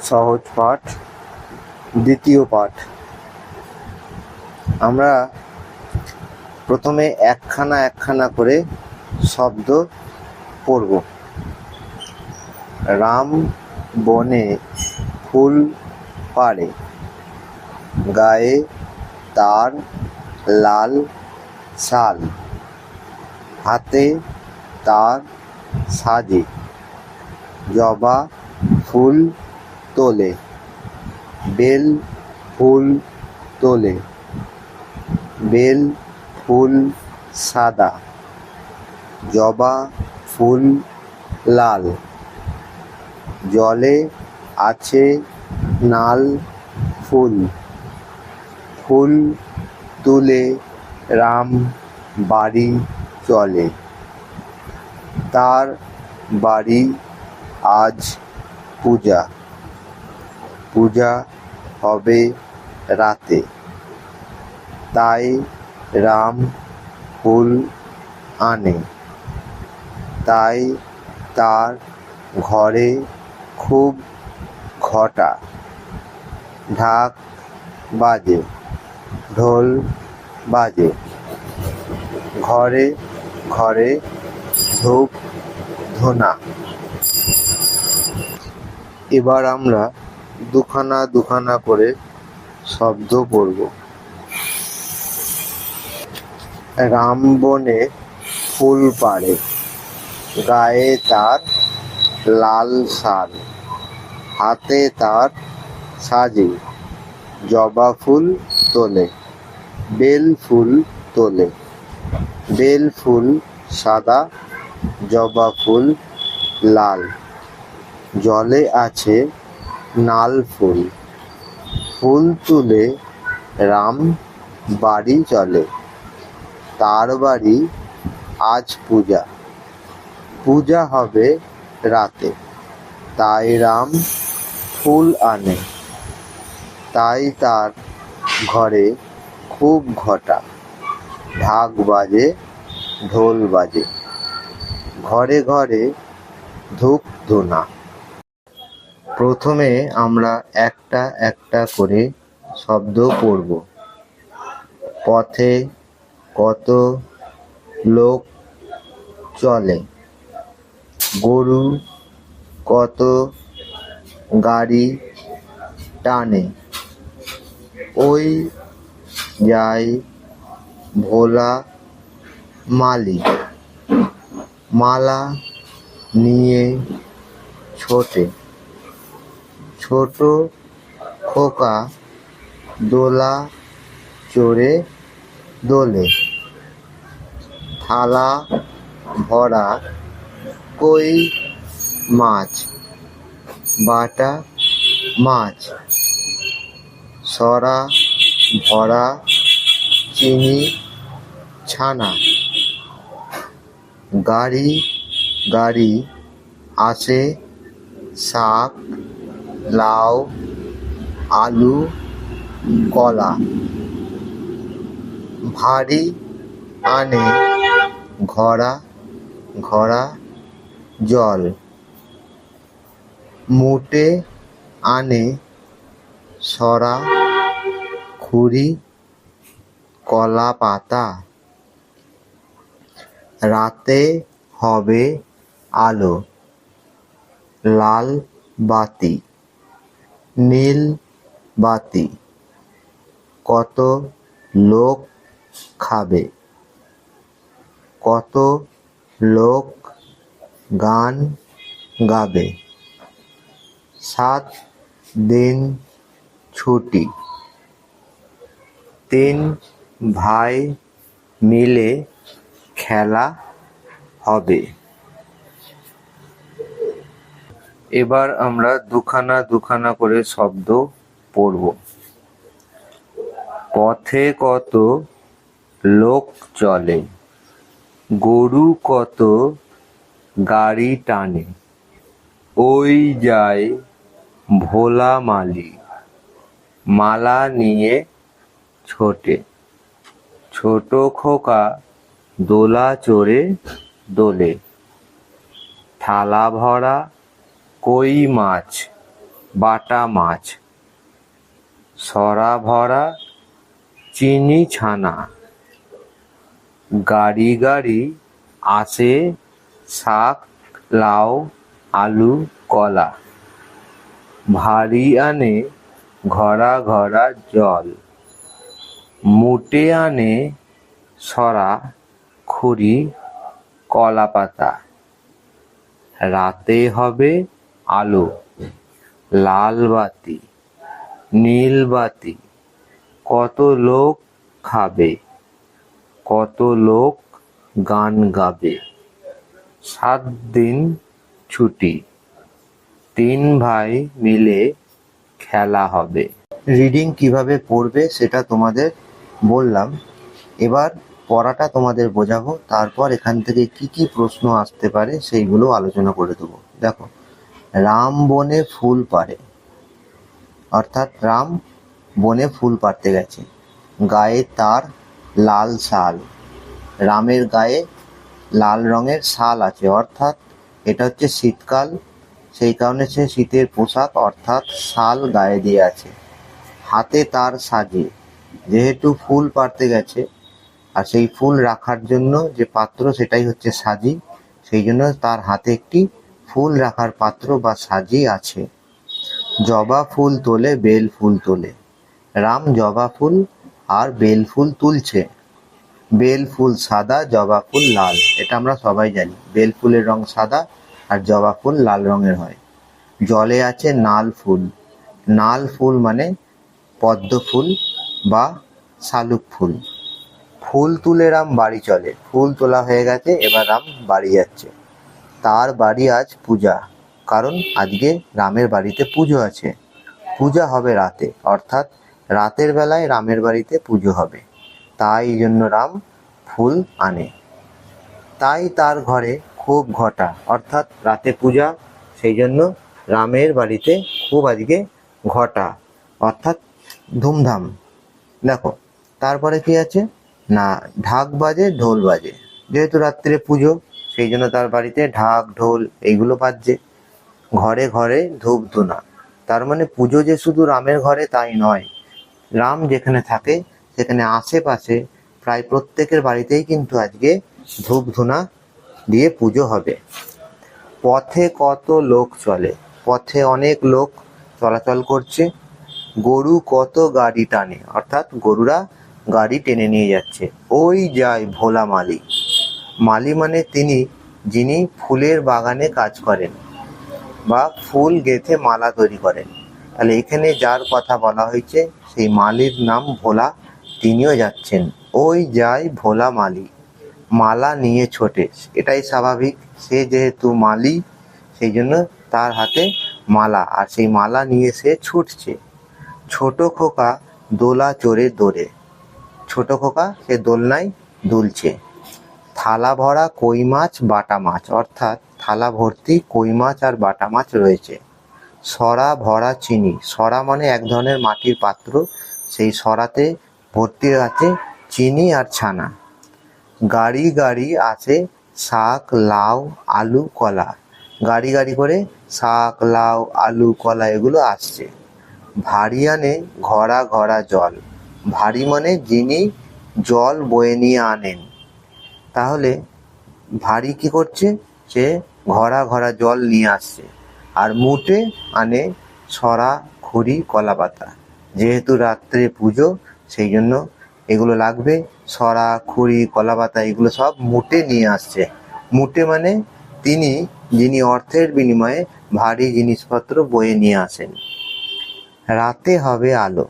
সহজ পাঠ, দ্বিতীয় পাঠ। আমরা প্রথমে একখানা একখানা করে শব্দ পড়ব। রাম বনে ফুল পাড়ে, গায়ে তার লাল শাল, হাতে তার সাজে, জবা ফুল তোলে, বেল ফুল তোলে, বেল ফুল সাদা, জবা ফুল লাল, জলে আছে নাল ফুল, ফুল তুলে রাম বাড়ি চলে, তার বাড়ি আজ পূজা, পূজা হবে রাতে, তাই রাম ফুল আনে, তাই তার ঘরে খুব ঘটা, ঢাক বাজে, ঢোল বাজে, ঘরে ঘরে ধূপ ধুনা। এবার আমরা দুখানা দুখানা করে শব্দ পড়ব। রাম বনে ফুল পাড়ে, গায়ে তার লাল শাল, হাতে তার সাজে, জবা ফুল তোলে, বেল ফুল তোলে, বেল ফুল সাদা, জবা ফুল লাল, জলে আছে নাল ফুল, ফুল তুলে রাম বাড়ি চলে, তার বাড়ি আজ পূজা, পূজা হবে রাতে, তাই রাম ফুল আনে, তাই তার ঘরে খুব ঘটা, ঢাক বাজে, ঢোল বাজে, ঘরে ঘরে ধূপ ধুনা। প্রথমে আমরা একটা একটা করে শব্দ পড়ব। পথে কত লোক চলে, গরু কত গাড়ি টানে, ওই যায় ভোলা মালি, মালা নিয়ে ছোটে, ছোট খোকা দোলা চড়ে দোলে, থালা ভরা কই মাছ, বাটা মাছ, সরা ভরা চিনি ছানা, গাড়ি গাড়ি আসে শাক, লাউ, আলু, কলা, ভারী আনে ঘড়া ঘড়া জল, মুটে আনে সরা খুরি কলা পাতা, রাতে হবে আলো, লাল বাতি, নীল বাতি, কত লোক খাবে, কত লোক গান গাবে, 7 দিন ছুটি, 3 ভাই মিলে খেলা হবে। এবার আমরা দুখানা দুখানা করে শব্দ পড়ব। পথে কত লোক চলে, গরু কত গাড়ি টানে, ওই যায় ভোলা মালি, মালা নিয়ে ছোটে, ছোট খোকা দোলা চড়ে দোলে, থালা ভরা কই মাছ, বাটা মাছ, সরা ভরা চিনি ছানা, গাড়ি গাড়ি আসে শাক লাউ আলু কলা, ভারী আনে ঘরা ঘরা জল, মুটে আনে সরা খুরি কলা পাতা, রাতে হবে আলো লাল বাতি নীল বাতি, কত লোক খাবে কত লোক গান গাবে, 7 দিন ছুটি 3 ভাই মিলে খেলা হবে। রিডিং কিভাবে পড়বে সেটা তোমাদের বললাম। এবার পড়াটা তোমাদের বোঝাবো, তারপর এখান থেকে কি কি প্রশ্ন আসতে পারে সেইগুলো আলোচনা করে দেবো। দেখো, রাম বনে ফুল পাড়ে, অর্থাৎ রাম বনে ফুল পাড়তে গেছে। গায়ে তার লাল শাল, রামের গায়ে লাল রঙের শাল আছে, অর্থাৎ এটা হচ্ছে শীতকাল, সেই কারণে সে শীতের পোশাক অর্থাৎ শাল গায়ে দিয়ে আছে। হাতে তার সাজে, যেহেতু ফুল পাড়তে গেছে আর সেই ফুল রাখার জন্য যে পাত্র সেটাই হচ্ছে সাজি, সেই জন্য তার হাতে একটি ফুল রাখার পাত্র বা সাজি আছে। জবা ফুল তোলে বেল ফুল তোলে, রাম জবা ফুল আর বেল ফুল তুলছে। বেল ফুল সাদা জবা ফুল লাল, এটা আমরা সবাই জানি, বেল ফুলের রং সাদা আর জবা ফুল লাল রঙের হয়। জলে আছে নাল ফুল, নাল ফুল মানে পদ্ম ফুল বা শালুক ফুল। ফুল তুলে রাম বাড়ি চলে, ফুল তোলা হয়ে গেছে, এবার রাম বাড়ি যাচ্ছে। তার বাড়ি আজ পূজা, কারণ আজকে রামের বাড়িতে পুজো আছে। পূজা হবে রাতে, অর্থাৎ রাতের বেলায় রামের বাড়িতে পুজো হবে, তাই জন্য রাম ফুল আনে। তাই তার ঘরে খুব ঘটা, অর্থাৎ রাতে পূজা, সেই জন্য রামের বাড়িতে খুব আজকে ঘটা, অর্থাৎ ধুমধাম। দেখো, তারপরে কি আছে না, ঢাক বাজে ঢোল বাজে, যেহেতু রাত্রে পুজো সেই জন্য তার বাড়িতে ঢাক ঢোল এইগুলো বাজছে। ঘরে ঘরে ধূপ ধুনা, তার মানে পুজো যে শুধু রামের ঘরে তাই নয়, রাম যেখানে থাকে সেখানে আশেপাশে প্রায় প্রত্যেকের বাড়িতেই কিন্তু আজকে ধূপ ধুনা দিয়ে পুজো হবে। পথে কত লোক চলে, পথে অনেক লোক চলাচল করছে। গরু কত গাড়ি টানে, অর্থাৎ গরুরা গাড়ি টেনে নিয়ে যাচ্ছে। ওই যায় ভোলা মালি, মালি মানে তিনি যিনি ফুলের বাগানে কাজ করেন বা ফুল গেঁথে মালা তৈরি করেন। তাহলে এখানে যার কথা বলা হয়েছে সেই মালির নাম ভোলা, তিনিও যাচ্ছেন। ওই যায় ভোলা মালি, মালা নিয়ে ছোটে, এটাই স্বাভাবিক, সে যেহেতু মালি সেই জন্য তার হাতে মালা, আর সেই মালা নিয়ে সে ছুটছে। ছোট খোকা দোলা চড়ে দৌড়ে, ছোট খোকা সে দোলনায় দুলছে। থালা ভরা কই মাছ বাটা মাছ, অর্থাৎ থালা ভর্তি কই মাছ আর বাটা মাছ রয়েছে। সরা ভরা চিনি, সরা মানে এক ধরনের মাটির পাত্র, সেই সরাতে ভর্তি আছে চিনি আর ছানা। গাড়ি গাড়ি আছে শাক লাউ আলু কলা, গাড়ি গাড়ি করে শাক লাউ আলু কলা এগুলো আসছে। ভারী আনে ঘরা ঘরা জল, ভারী মানে যিনি জল বয়ে নিয়ে আনেন, তাহলে ভারী কি করছে, সে ঘরা ঘরা জল নিয়ে আসছে। আর মুটে আনে সরা খুরি কলা পাতা, যেহেতু রাত্রে পুজো সেই জন্য এগুলো লাগবে, সরা খুরি কলা পাতা এগুলো সব মুটে নিয়ে আসছে। মুটে মানে তিনি যিনি অর্থের বিনিময়ে ভারী জিনিসপত্র বয়ে নিয়ে আসেন। রাতে হবে আলো,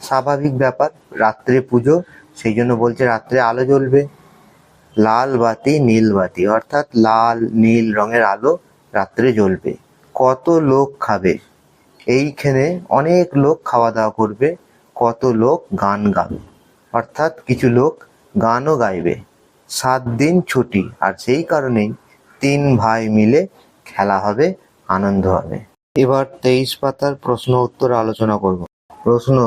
স্বাভাবিক ব্যাপার, রাত্রে পুজো সেই জন্য বলছে রাত্রে আলো জ্বলবে। লাল বাতি নীল বাতি, অর্থাৎ লাল নীল রঙের আলো রাত্রে জ্বলবে। কত লোক খাবে, এইখানে অনেক লোক খাওয়া দাওয়া করবে। কত লোক গান গাবে, অর্থাৎ কিছু লোক গানও গাইবে। 7 দিন ছুটি, আর সেই কারণেই 3 ভাই মিলে খেলা হবে, আনন্দ হবে। এবার 23 পাতার প্রশ্ন উত্তর আলোচনা করব। প্রশ্ন,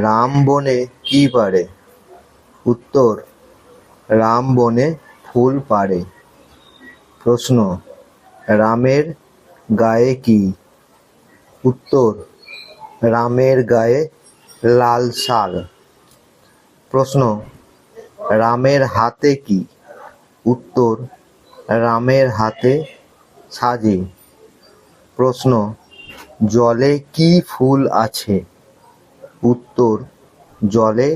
রাম বনে কি পাড়ে? উত্তর, রাম বনে ফুল পাড়ে। প্রশ্ন, রামের গায়ে কি? উত্তর রামের গায়ে লাল শাল। প্রশ্ন রামের হাতে কি? উত্তর রামের হাতে সাজি। প্রশ্ন জলে কি ফুল আছে? উত্তর জলে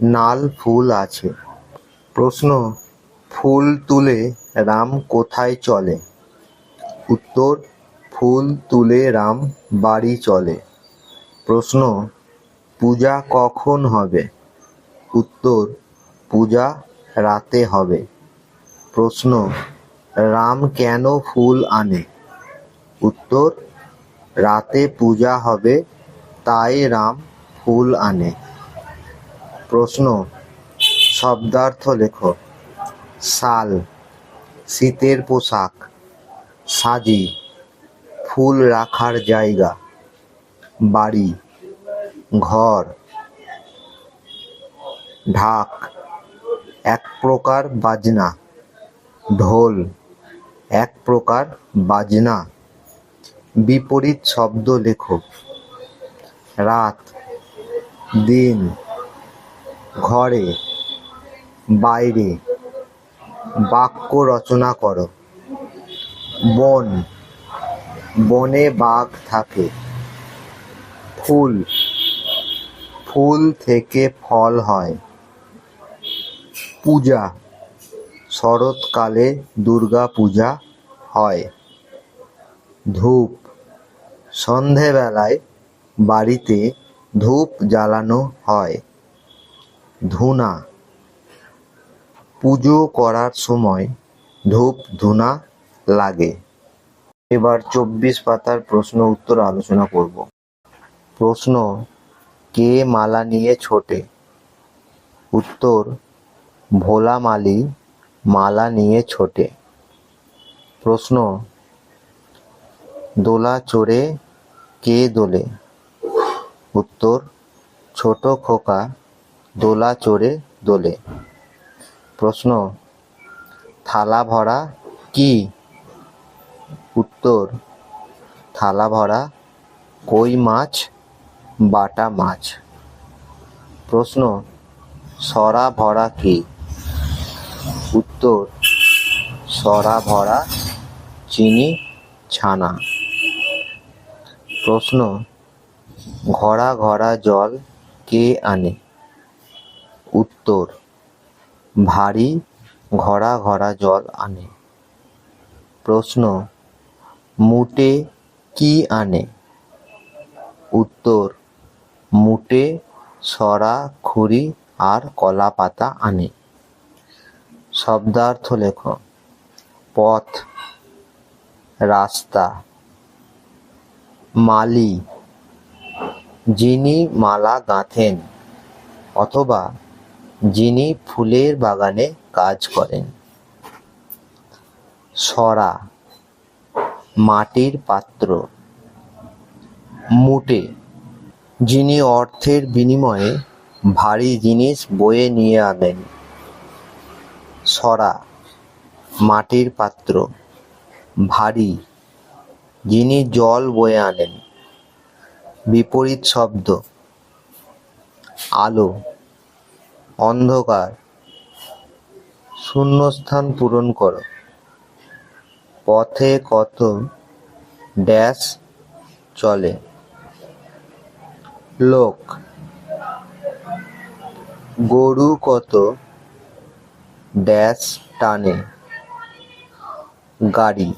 নাল ফুল আছে। প্রশ্ন ফুল তুলে রাম কোথায় চলে? উত্তর ফুল তুলে রাম বাড়ি চলে। প্রশ্ন পূজা কখন হবে? উত্তর পূজা রাতে হবে। প্রশ্ন রাম কেন ফুল আনে? উত্তর রাতে পূজা হবে তাই রাম ফুল আনে। প্রশ্ন শব্দার্থ লেখো। শাল শীতের পোশাক, সাজি ফুল রাখার জায়গা, বাড়ি ঘর, ঢাক এক প্রকার বাজনা, ঢোল এক প্রকার বাজনা। বিপরীত শব্দ লেখো। রাত, দিন, ঘরে, বাইরে। বাক্য রচনা করো। বন, বনে বাঘ থাকে। ফুল, ফুল থেকে ফল হয়। পূজা, শরৎকালে দুর্গা পূজা হয়। ধূপ, সন্ধেবেলায় বাড়িতে ধূপ জ্বালানো হয়। ধূনা, পুজো করার সময় ধূপ ধূনা লাগে। এবার 24 পাতার প্রশ্ন উত্তর আলোচনা করব। প্রশ্ন কে মালা নিয়ে ছোটে? উত্তর ভোলা মালি মালা নিয়ে ছোটে। প্রশ্ন দোলা চড়ে কে দোলে? উত্তর ছোট খোকা দোলা চড়ে দোলে। প্রশ্ন থালা ভরা কি? উত্তর থালা ভরা কই মাছ, বাটা মাছ। প্রশ্ন সরা ভরা কি? উত্তর সরা ভরা চিনি ছানা। প্রশ্ন ঘড়া ঘড়া জল কে আনে? উত্তর ভারী ঘড়া ঘড়া জল আনে। প্রশ্ন মুটে কি আনে? উত্তর মুটে সরা খুরি আর কলা পাতা আনে। শব্দার্থ লেখো। পথ রাস্তা, মালি যিনি মালা গাঁথেন অথবা যিনি ফুলের বাগানে কাজ করেন। সরা মাটির পাত্র। মুটে যিনি অর্থের বিনিময়ে ভারী জিনিস বয়ে নিয়ে আনেন। সরা মাটির পাত্র, ভারী যিনি জল বয়ে আনেন। বিপরীত শব্দ আলো, অন্ধকার। শূন্যস্থান পূরণ করো। পথে কত ড্যাশ চলে? লোক। গরু কত ড্যাশ টানে? গাড়ি।